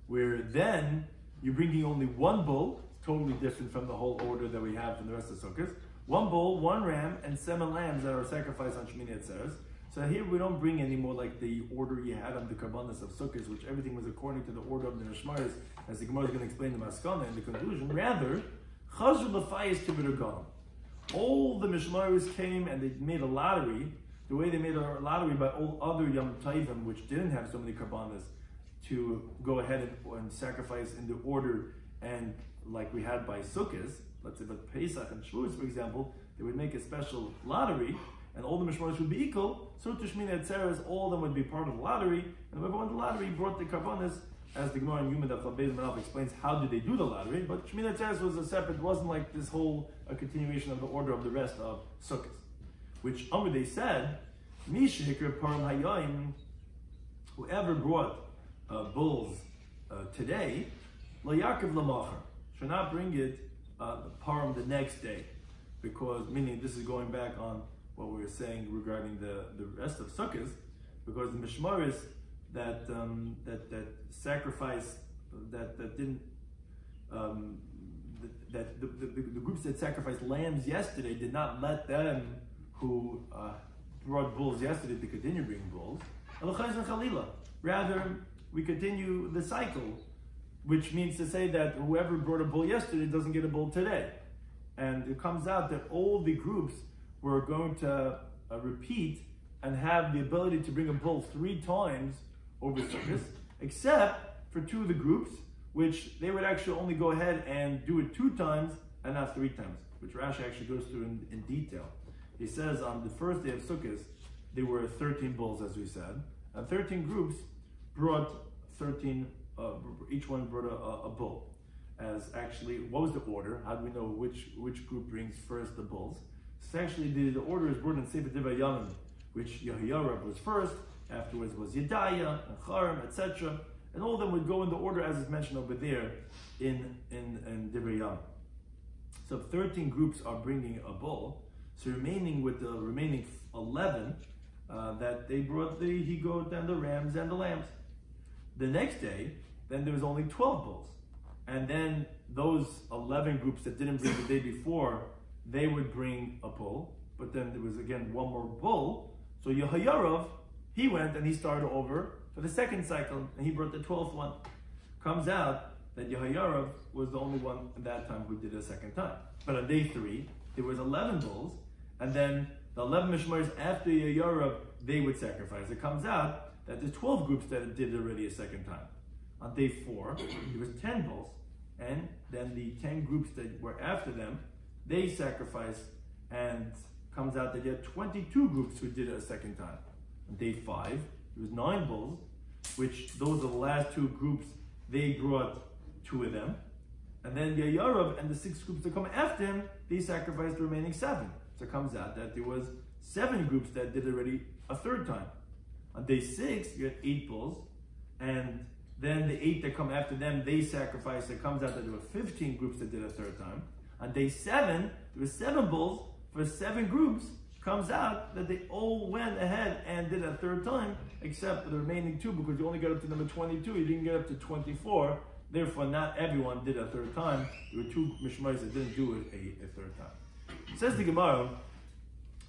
where then you're bringing only 1 bull, totally different from the whole order that we have from the rest of Sukkot. 1 bull, 1 ram, and 7 lambs that are sacrificed on Shmini Atzeres. So here we don't bring any more like the order you had on the Karbanos of Sukkot, which everything was according to the order of the Nishmaris, as the Gemara is going to explain the Maskana in the conclusion. Rather, Chazru L'Fayis Kibbutz Galam. All the Mishmaris came and they made a lottery, the way they made a lottery by all other Yom Tovim, which didn't have so many Karbanos, to go ahead and sacrifice in the order, and like we had by Sukkot, let's say but Pesach and Shavuos, for example, they would make a special lottery, and all the Mishmaris would be equal. So to Shmini Atzeres, all of them would be part of the lottery, and whoever won the lottery brought the Karbanos, as the Gemara in Yomid of Beis Manaf explains how did they do the lottery, but Shmini Atzeres was a separate, wasn't like this whole continuation of the order of the rest of Sukkot. Which they said, Mishikr Param Hayayim, whoever brought bulls today, Lo Yaakov Lamachar, should not bring it Param the next day, because meaning this is going back on what we were saying regarding the rest of Sukkot, because the Mishmaris that sacrifice that didn't the groups that sacrificed lambs yesterday did not let them who brought bulls yesterday to continue bringing bulls. Rather, we continue the cycle, which means to say that whoever brought a bull yesterday doesn't get a bull today. And it comes out that all the groups were going to repeat and have the ability to bring a bull 3 times over Sukkot, except for 2 of the groups, which they would actually only go ahead and do it 2 times and not 3 times, which Rashi actually goes through in detail. He says on the first day of Sukkot, there were 13 bulls, as we said, and 13 groups brought 13, each one brought a bull. as actually, what was the order? How do we know which group brings first the bulls? So actually the order is brought in Sefer Divrei Yomim, which Yehoyarab was first, afterwards was Yedaya and Charim, etc. And all of them would go in the order as is mentioned over there in Divrei Yomim. So 13 groups are bringing a bull. So remaining with the remaining 11 that they brought the he-goat and the rams and the lambs. The next day, then there was only 12 bulls. And then those 11 groups that didn't bring the day before, they would bring a bull. But then there was again one more bull. So Yehoyarov, he went and he started over for the second cycle, and he brought the 12th one. Comes out that Yehoyarov was the only one at that time who did it a second time. But on day 3, there was 11 bulls, and then the 11 mishmaros after Yehoyarov, they would sacrifice. It comes out that there's 12 groups that did it already a second time. On day 4, there was 10 bulls, and then the 10 groups that were after them, they sacrificed, and comes out that you had 22 groups who did it a second time. On day 5, there was 9 bulls, which those are the last 2 groups, they brought 2 of them. And then Yehoyarov and the 6 groups that come after him, they sacrificed the remaining 7. So it comes out that there was 7 groups that did it already a third time. On day 6, you had 8 bulls, and then the 8 that come after them, they sacrificed. It comes out that there were 15 groups that did it a third time. On day 7, there were 7 bulls for 7 groups. Comes out that they all went ahead and did it a third time, except for the remaining 2, because you only got up to number 22, you didn't get up to 24. Therefore, not everyone did a third time. There were 2 mishmaros that didn't do it a third time. It says the Gemara,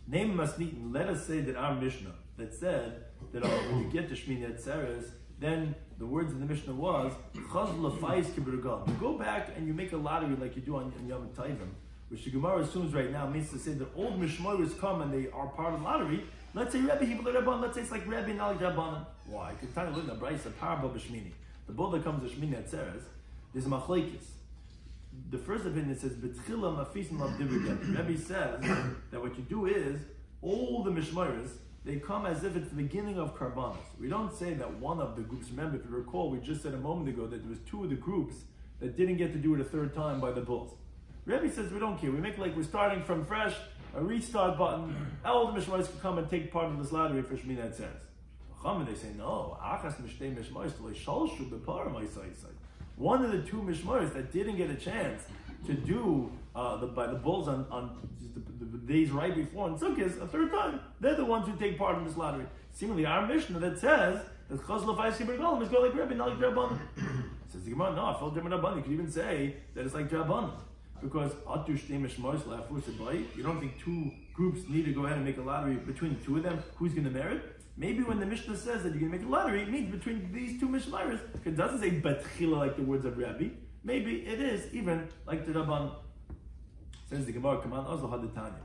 Name Masnitin, let us say that our Mishnah that said that when you get to Shmini Atzeres, then the words in the Mishnah was, Chaz l'fais kibirgal. You go back and you make a lottery like you do on Yom Tovim, which the Gemara assumes right now means to say that old mishmaros come and they are part of the lottery. Let's say Rebbe Hibel Rabban. Let's say it's like Rebbe Nal Rabbanan. Why? Because tell you, look at the Brayso, parable b'Shmini. The bull that comes to Shmini Atzeres, there's a machlekes. The first opinion says B'tchila mafisim av divrei. Rebbe says that what you do is all the mishmaros, they come as if it's the beginning of karbanos. We don't say that one of the groups. Remember, if you recall, we just said a moment ago that there was 2 of the groups that didn't get to do it a third time by the bulls. Rebbe says we don't care. We make like we're starting from fresh, a restart button. All the mishmaros can come and take part of this lottery for Shmini Atzeres. They say no. One of the 2 mishmaros that didn't get a chance to do by the bulls on the days right before on Sukkot a third time, they're the ones who take part in this lottery. Similarly, our Mishnah that says that Chaz l'fais kibirgal is going like Rebbe, not like Rabbanan. Says the Gemara, no, I felt different Rabbanan. You could even say that it's like Rabbanan. Because you don't think 2 groups need to go ahead and make a lottery between the 2 of them? Who's going to merit? Maybe when the Mishnah says that you're going to make a lottery, it means between these 2 mishmaros. It doesn't say Batchila like the words of Rabbi. Maybe it is even like the Rabban. Says the Gemara, come on, Azal Hadatanya.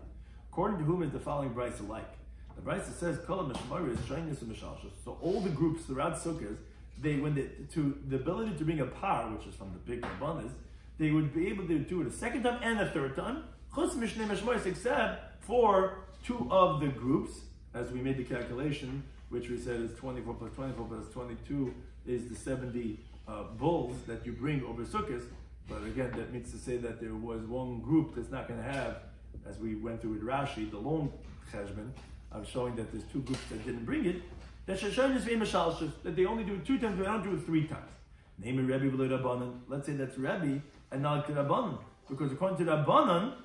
According to whom is the following Brayso like? The Brayso says, Kol mishmaros shaynis and mishalshos. So all the groups throughout Sukkot, the ability to bring a par, which is from the big Rabbanas, they would be able to do it a second time and a third time, except for 2 of the groups, as we made the calculation, which we said is 24 plus 24 plus 22 is the 70 bulls that you bring over Sukkot. But again, that means to say that there was one group that's not going to have, as we went through with Rashi, the long cheshbon, of showing that there's 2 groups that didn't bring it, that they only do it 2 times, but they don't do it 3 times. Name it Rebbe v'lo Rabbanan. Let's say that's Rebbe and not Rabbanan, because according to Rabbanan,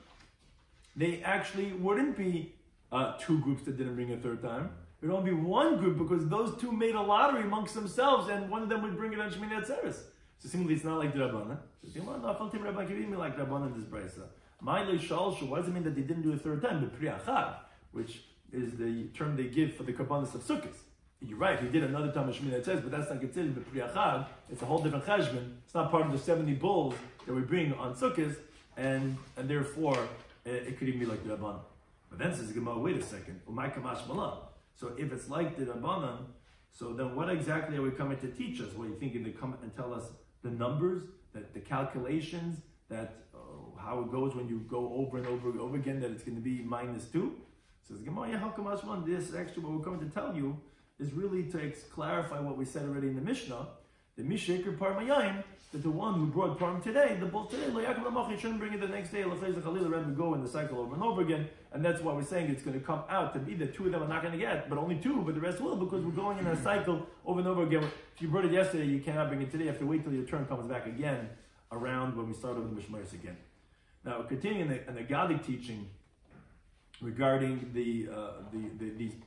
they actually wouldn't be 2 groups that didn't bring a third time. It would only be 1 group because those 2 made a lottery amongst themselves, and one of them would bring it on Shmini Atzeres. So similarly, it's not like the Rabbanan. So no, I felt him Rabbi giving me like Rabbanan this Brayso. Ma'ilei shalshu. What does it mean that they didn't do a third time? The priachad, which is the term they give for the karbanos of Sukkot. You're right, he did another time of Shmini Atzeres, but that's not considered the priachad. It's a whole different cheshbon. It's not part of the 70 bulls that we bring on Sukkot, and therefore it could even be like the Rabbanan. But then says Gemara, wait a second, umay kamash malan. So if it's like the Rabbanan, so then what exactly are we coming to teach us? What are you thinking to come and tell us the numbers, that the calculations, that how it goes when you go over and over again, that it's going to be -2? Says Gemara, yeah, how kamash malan? This actually what we're coming to tell you is really to clarify what we said already in the Mishnah, the Mishaker Parmayim, that the one who brought Parim today, the bull today, he shouldn't bring it the next day. We go in the cycle over and over again, and that's why we're saying it's going to come out to be that two of them are not going to get, but only two, but the rest will, because we're going in a cycle over and over again. If you brought it yesterday, you cannot bring it today. You have to wait till your turn comes back again, around when we start over the Mishmaris again. Now, continuing in the Gadic teaching regarding these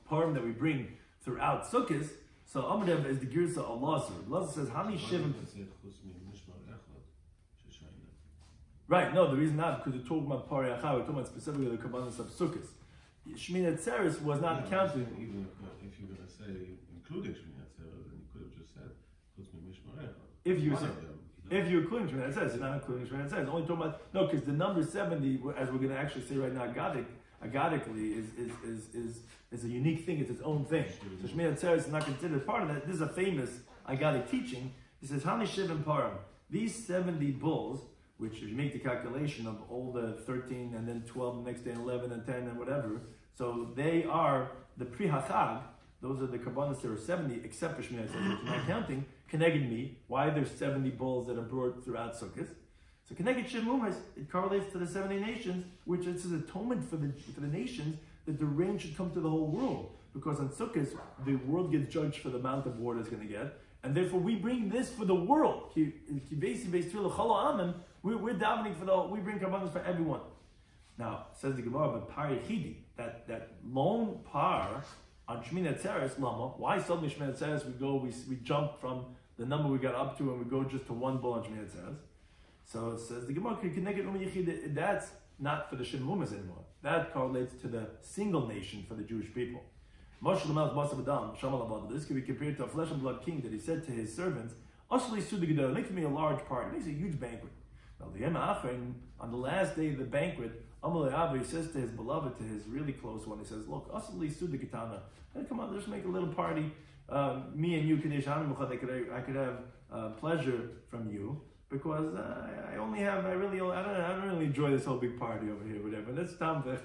Parim that we bring throughout Sukkot. So Amadev is the Girsa Allah. Allah says, "Hani Shivim." Right. No, the reason not because we're talking about Pari Achai. We're talking about specifically the Kabbalah of Sukkot. Shmini Atzeres was not counted. Even if you're going to say including Shmini Atzeres, then you could have just said if you're including Shmini Atzeres, you're not including Shmini Atzeres. Only talking about no, because the number 70, as we're going to actually say right now, agadically is a unique thing. It's its own thing. So Shmini Atzeres is not considered part of that. This is a famous agadic teaching. He says, "Hani Shivim Parim." These 70 bulls, which if you make the calculation of all the 13 and then 12 the next day, and 11 and 10 and whatever, so they are the Pri HaChag. Those are the Kabbalas that are 70, except for Shmini Atzeres, which is not counting. Keneged me, why there's 70 bulls that are brought throughout Sukkot. So Keneged Shiv Mumas, it correlates to the 70 nations, which is an atonement for the nations, that the rain should come to the whole world. Because on Sukkot, the world gets judged for the amount of water it's going to get, and therefore we bring this for the world. We're davening for we bring karbanos for everyone. Now, says the Gemara, but par yechidi, that lone par on Shmini Atzeres, lama, why suddenly Shmini Atzeres we jump from the number we got up to and we go just to one bull on Shmini Atzeres. So it says the Gemara, that's not for the Shem Mumas anymore. That correlates to the single nation for the Jewish people. This can be compared to a flesh and blood king that he said to his servants, make for me a large party, makes a huge banquet. On the last day of the banquet, he says to his beloved, to his really close one, he says, look, come on, let's make a little party. Me and you, I could have pleasure from you, because I don't really enjoy this whole big party over here, whatever. Let's stop the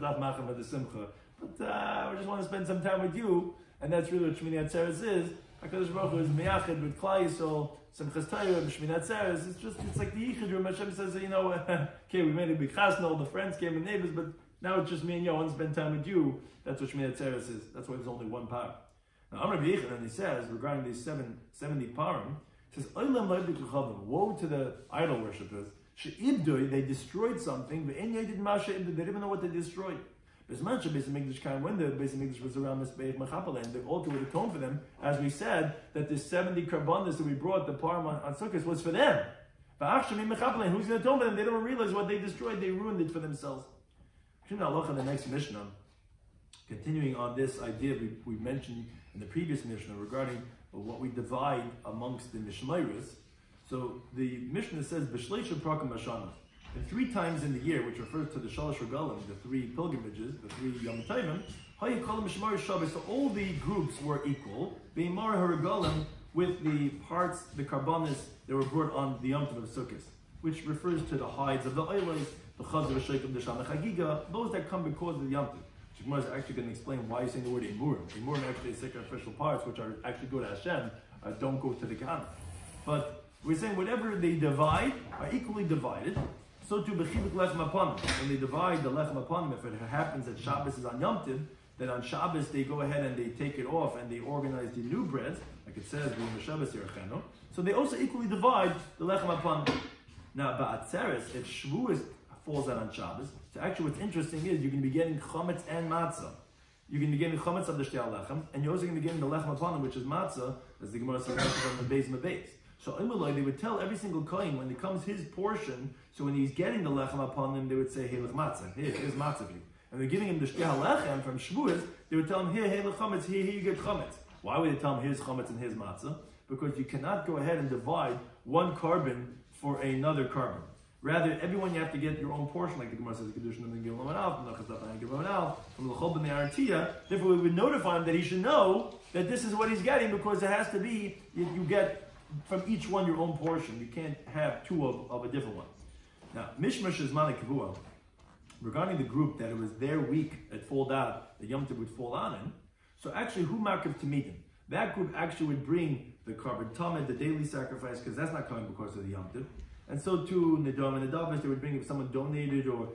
simcha. But I just want to spend some time with you, and that's really what Shmini Atzeres is. HaKadosh Baruch Hu is meyached with Klal Yisrael, Simchas Torah, and Shmini Atzeres. It's like the Yichud room. Hashem says, okay, we made a big chasna, all the friends came and neighbors, but now it's just me and you. I want to spend time with you. That's what Shmini Atzeres is. That's why there's only one par. Now, Amar B'Yechon, and he says, regarding these 70 parim, he says, woe to the idol worshippers. She'ibdoi, they destroyed something, but they didn't even know what they destroyed. When the Beis Hamikdash was around Mizbeach Mechapel, and the altar would atone for them, as we said, that the 70 karbanos that we brought, the parim on Sukkot, was for them. Who's going to atone for them? They don't realize what they destroyed, they ruined it for themselves. The next Mishnah, continuing on this idea we mentioned in the previous Mishnah regarding what we divide amongst the Mishmairis. So the Mishnah says, B'shleisha prakam b'shana. And 3 times in the year, which refers to the Shalosh Regalim, the 3 pilgrimages, the 3 Yom Tovim, so all the groups were equal, Be'imar HaRegalim, with the parts, the karbanis that were brought on the Yom Tov of Sukkot, which refers to the hides of the oilers, the chazir sheikim, the shamach hagiga, those that come because of the Yom Tov. Gemara is actually going to explain why he's saying the word imurim. Imurim actually is sacrificial parts, which are actually go to Hashem, don't go to the Kahana. But we're saying whatever they divide are equally divided. So too, b'chibuk lechem apanim. When they divide the lechem apanim, if it happens that Shabbos is on Yom Tov, then on Shabbos they go ahead and they take it off and they organize the new breads, like it says, Shabbos Yerachenu. So they also equally divide the lechem apanim. Now, ba'atzeres, if Shavuos falls out on Shabbos, so actually what's interesting is you can be getting chametz and matzah. You can be getting chametz of the shtei lechem, and you're also going to be getting the lechem apanim, which is matzah, as the Gemara says from the base. So they would tell every single kohen when it comes his portion, so when he's getting the lechem upon him, they would say, hey, lech matzah, here's matzah for you. And they're giving him the shtei lechem from Shavuos, they would tell him, here, hey, lech chametz, here you get chametz. Why would they tell him, here's chametz and here's matzah? Because you cannot go ahead and divide one carbon for another carbon. Rather, everyone you have to get your own portion, like the Gemara says, from the Chol B'nei Artiya. Therefore, we would notify him that he should know that this is what he's getting, because it has to be, you get from each one your own portion. You can't have 2 of a different one. Now, Mishmash is Mana Kavua, regarding the group that it was their week that fall out, the Yom Tov would fall on in. So actually, who marked to meet him? That group actually would bring the carbon tamid, the daily sacrifice, because that's not coming because of the Yom Tov. And so too, Nidam and Nadavish, they would bring, if someone donated or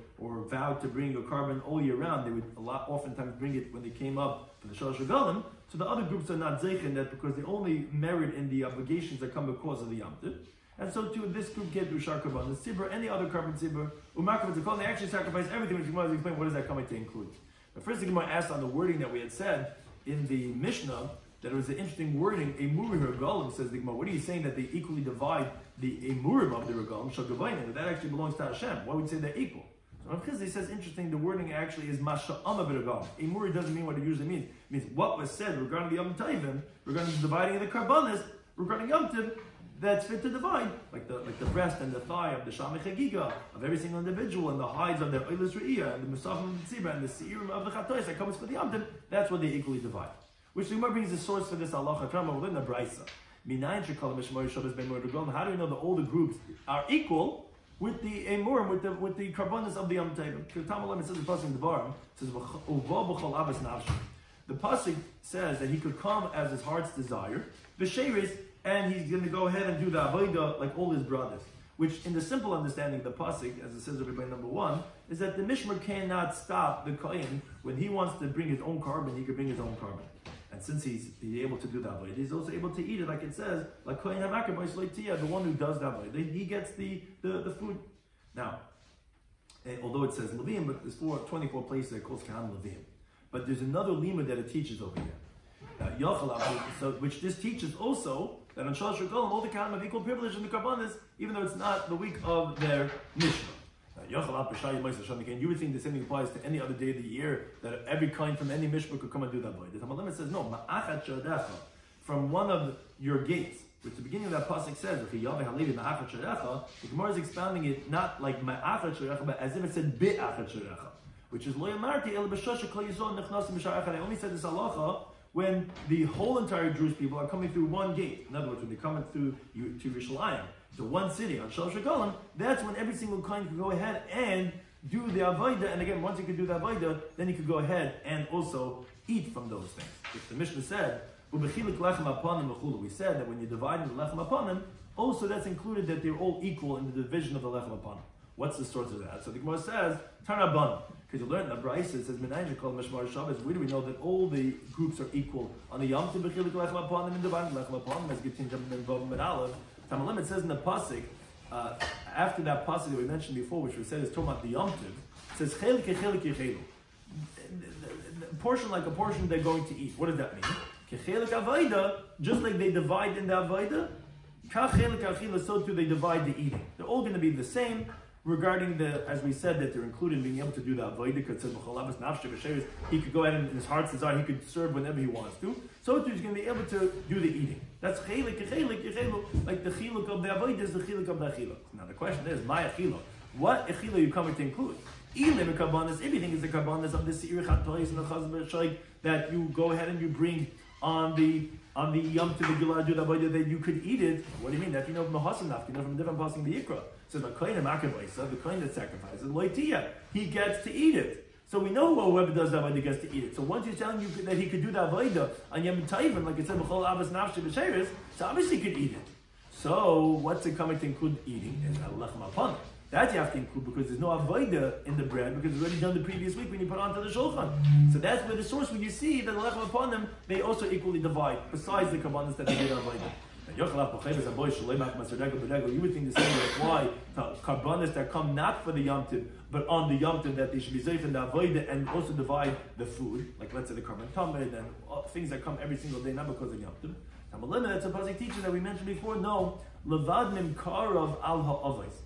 vowed to bring a carbon all year round, they would oftentimes bring it when they came up for the Shalosh Regalim. So the other groups are not zeichen that because they only merit in the obligations that come because of the Yom Tov. And so too, this group get Ushar Karban, the Sibur, any other carbon Sibur, Umakam Tzakon, they actually sacrifice everything, which Gemara explain what is that coming to include. But first, the Gemara asked on the wording that we had said in the Mishnah, that it was an interesting wording. Emurim Regalim, says the Gemara. What are you saying that they equally divide the Emurim of the Regalim? Shagavainim, that actually belongs to Hashem. Why would you say they're equal? So Rav Chizdi says, interesting, the wording actually is Masha'ama b'Regalim. Emurim doesn't mean what it usually means. It means what was said regarding the Yom Tovim, regarding the dividing of the Karbanis, regarding Yom Tov, that's fit to divide, like the breast and the thigh of the Shamei Chagiga, of every single individual, and the hides of their Oilus Re'iyah, and the Musafim of the Tzibah, and the Se'irim of the Chatois that comes for the Yom Tov, that's what they equally divide. Which the Gemara brings the source for this halacha from within the Brisa. How do we know that all the groups are equal with the emurim, with the karbonis of the Yom Tovim? It says the pasuk in the Bar, it says the pasuk says that he could come as his heart's desire, b'sheiris, and he's going to go ahead and do the avodah like all his brothers. Which, in the simple understanding of the pasuk, as it says in Rabbi number 1, is that the mishmer cannot stop the kohen when he wants to bring his own carbon. He could bring his own carbon. And since he's able to do that, he's also able to eat it, like it says, like Kohen HaMakar, the one who does that, he gets the food. Now, although it says Levim, but there's 24 places that it calls Kahan Levim. But there's another lima that it teaches over here. Which this teaches also that on Shalosh Regalim, all the Kahanim have equal privilege in the Karbanis, even though it's not the week of their Mishnah. You would think the same thing applies to any other day of the year, that every kind from any mishpah could come and do that. The Talmud Limit says, no, from one of your gates, which the beginning of that pasuk says, the Gemara is expounding it not like ma'achat sharecha, but as if it said bi'achat sharecha, which is lo yamarti el b'shosha kol yisrael nechnasim b'shar echad. I only said this halacha when the whole entire Jewish people are coming through one gate. In other words, when they're coming through to Yerushalayim, the one city on Shalosh Regalim, that's when every single kind can go ahead and do the avodah. And again, once you can do the avodah, then you can go ahead and also eat from those things. If the Mishnah said, we said that when you divide the lechem apanim, also that's included that they're all equal in the division of the lechem apanim. What's the source of that? So the Gemara says, Tanaban, because you learn in the Brisa, it says, where do we know that all the groups are equal? On the Yom Tov, b'chilik lechem apanim, and dividing lechem apanim, as Gittin Jam and Vav and Aleph. It says in the pasuk, after that pasuk that we mentioned before, which we said is talking about the Yom Tov, it says chelik chelik yechelu. Portion like a portion they're going to eat. What does that mean? Kechelik avodah, just like they divide in the avodah, kach chelik achila, so too they divide the eating. They're all going to be the same. Regarding as we said, that they're included in being able to do the avodah, because it says he could go ahead and in his heart's desire, he could serve whenever he wants to. So too he's going to be able to do the eating. That's chelik, like the chiluk of the avodah is the chiluk of the achila. Now the question is, my achila, what achila are you coming to include? Ilim karbanis, everything is the karbanis of the seir chatois and the chazber that you go ahead and you bring on the Yom Tov Gilad do the avodah that you could eat it. What do you mean? That you know from the Hasanaf, you know from a different passing the Yikra. So the kohen HaMakar, the kohen that sacrifices, loitiyah, he gets to eat it. So we know whoever does that avodah gets to eat it. So once he's telling you that he could do that avodah on Yom Tovim, like it said, b'chol avos nafshi b'sheres, so obviously he could eat it. So what's it coming to include eating? Is lechem apanim. That you have to include because there's no avodah in the bread because it's already done the previous week when you put it onto the shulchan. So that's where the source where you see that the lechem apanim, they also equally divide, besides the karbanos that they do avodah. You would think the same way. Why karbanos that come not for the Yom Tov, but on the Yom Tov, that they should be safe in the avodah and also divide the food, like let's say the karban tamid and things that come every single day, not because of Yom Tov. That's a pasuk teaching that we mentioned before. No, levad mimkarav al ha'avos,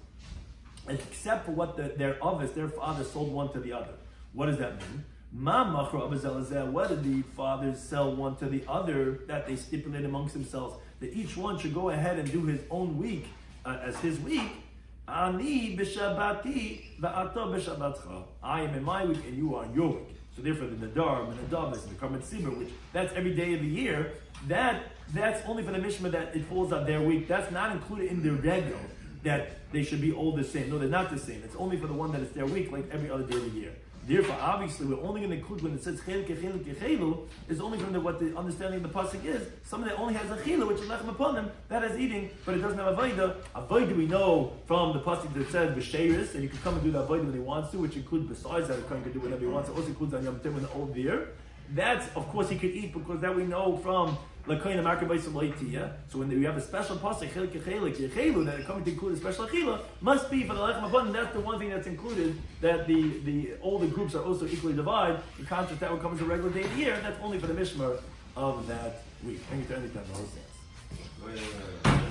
except for what their avos, their father sold one to the other. What does that mean? What did the fathers sell one to the other that they stipulate amongst themselves? That each one should go ahead and do his own week as his week. Ani b'shabati va'ata b'shabatcha. I am in my week and you are in your week. So therefore the nadar and the nadavis and the karban tzibur, which that's every day of the year, that's only for the mishmah that it falls on their week. That's not included in their regel that they should be all the same. No, they're not the same. It's only for the one that it's their week, like every other day of the year. Therefore, obviously, we're only going to include when it says chelik kechelu is only from what the understanding of the pasuk is. Someone that only has a chila, which is lechem upon him, that is eating, but it doesn't have avodah. Avodah we know from the pasuk that says b'sheiris, and he can come and do the avodah when he wants to, which includes besides that, a kohen can do whatever he wants. It also includes on Yom Tov when the old year. That's of course he could eat because that we know from Lakoyin Amarkabayis Loitiya. So when we have a special pasuk chelik kechelu that coming to include a special chila must be for the lechem upon. That's the one thing that's included. That the all the groups are also equally divided. In contrast, that would come as a regular day of the year. That's only for the mishmar of that week. Anytime, the whole sense.